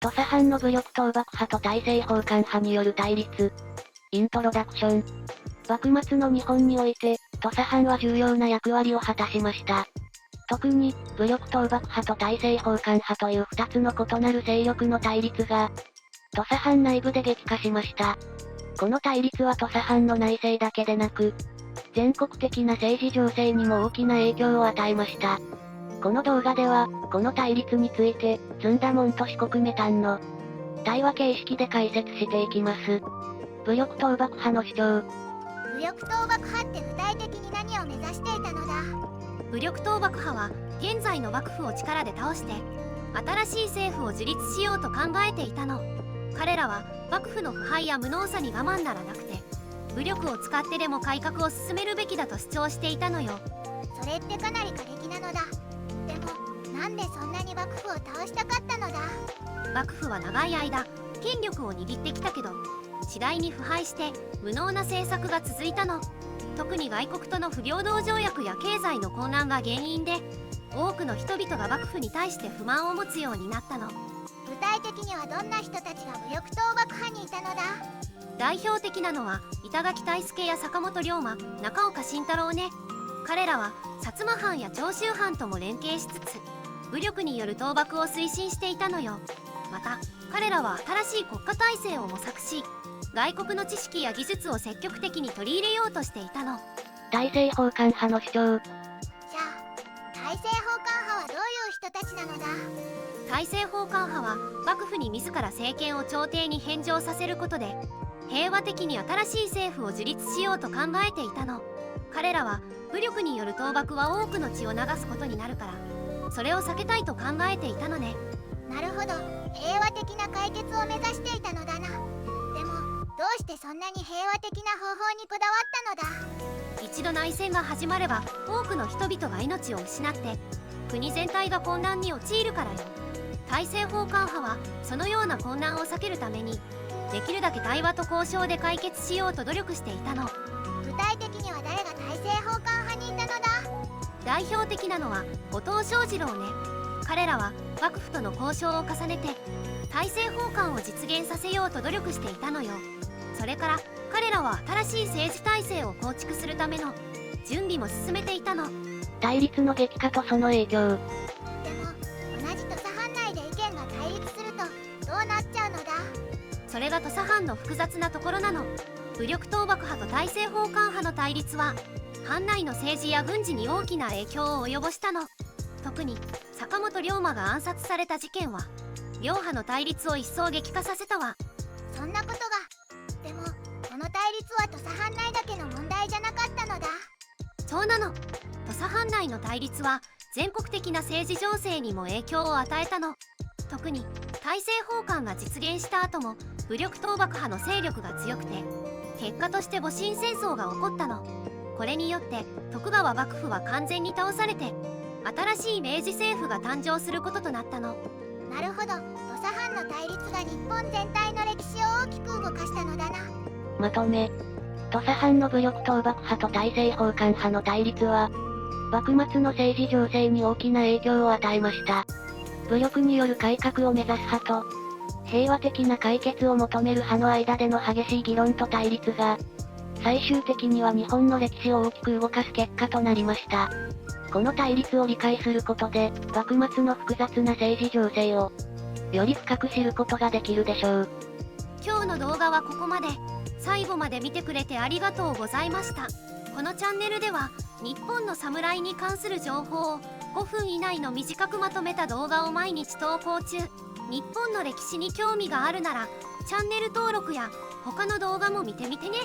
土佐藩の武力倒幕派と大政奉還派による対立。イントロダクション。幕末の日本において、土佐藩は重要な役割を果たしました。特に、武力倒幕派と大政奉還派という二つの異なる勢力の対立が、土佐藩内部で激化しました。この対立は土佐藩の内政だけでなく、全国的な政治情勢にも大きな影響を与えました。この動画では、この対立について、ずんだもんと四国メタンの対話形式で解説していきます。武力倒幕派の主張。武力倒幕派って具体的に何を目指していたのだ。武力倒幕派は現在の幕府を力で倒して新しい政府を樹立しようと考えていたの。彼らは幕府の腐敗や無能さに我慢ならなくて武力を使ってでも改革を進めるべきだと主張していたのよ。それってかなり過激なのだ。でもなんでそんなに幕府を倒したかったのだ。幕府は長い間権力を握ってきたけど次第に腐敗して無能な政策が続いたの。特に外国との不平等条約や経済の混乱が原因で多くの人々が幕府に対して不満を持つようになったの。具体的にはどんな人たちが武力倒幕派にいたのだ。代表的なのは板垣退助や坂本龍馬、中岡慎太郎ね。彼らは薩摩藩や長州藩とも連携しつつ武力による倒幕を推進していたのよ。また彼らは新しい国家体制を模索し外国の知識や技術を積極的に取り入れようとしていたの。大政奉還派の主張。じゃあ大政奉還派はどういう人たちなのだ。大政奉還派は幕府に自ら政権を朝廷に返上させることで平和的に新しい政府を樹立しようと考えていたの。彼らは武力による倒幕は多くの血を流すことになるからそれを避けたいと考えていたのね。なるほど、平和的な解決を目指していたのだな。でもどうしてそんなに平和的な方法にこだわったのだ。一度内戦が始まれば多くの人々が命を失って国全体が混乱に陥るからよ。大政奉還派はそのような混乱を避けるためにできるだけ対話と交渉で解決しようと努力していたの。具体的には誰が大政奉還派にいたのだ。代表的なのは後藤象二郎ね。彼らは幕府との交渉を重ねて大政奉還を実現させようと努力していたのよ。それから彼らは新しい政治体制を構築するための準備も進めていたの。対立の激化とその影響。でも同じ土佐藩内で意見が対立するとどうなっちゃうのだ。それが土佐藩の複雑なところなの。武力倒幕派と大政奉還派の対立は藩内の政治や軍事に大きな影響を及ぼしたの。特に坂本龍馬が暗殺された事件は両派の対立を一層激化させたわ。そんなことが。でもこの対立は土佐藩内だけの問題じゃなかったのだ。そうなの。土佐藩内の対立は全国的な政治情勢にも影響を与えたの。特に大政奉還が実現した後も武力倒幕派の勢力が強くて結果として戊辰戦争が起こったの。これによって徳川幕府は完全に倒されて新しい明治政府が誕生することとなったの。なるほど、土佐藩の対立が日本全体の歴史を大きく動かしたのだな。まとめ。土佐藩の武力倒幕派と大政奉還派の対立は、幕末の政治情勢に大きな影響を与えました。武力による改革を目指す派と、平和的な解決を求める派の間での激しい議論と対立が、最終的には日本の歴史を大きく動かす結果となりました。この対立を理解することで、幕末の複雑な政治情勢を、より深く知ることができるでしょう。今日の動画はここまで。最後まで見てくれてありがとうございました。このチャンネルでは、日本の侍に関する情報を5分以内の短くまとめた動画を毎日投稿中。日本の歴史に興味があるなら、チャンネル登録や他の動画も見てみてね。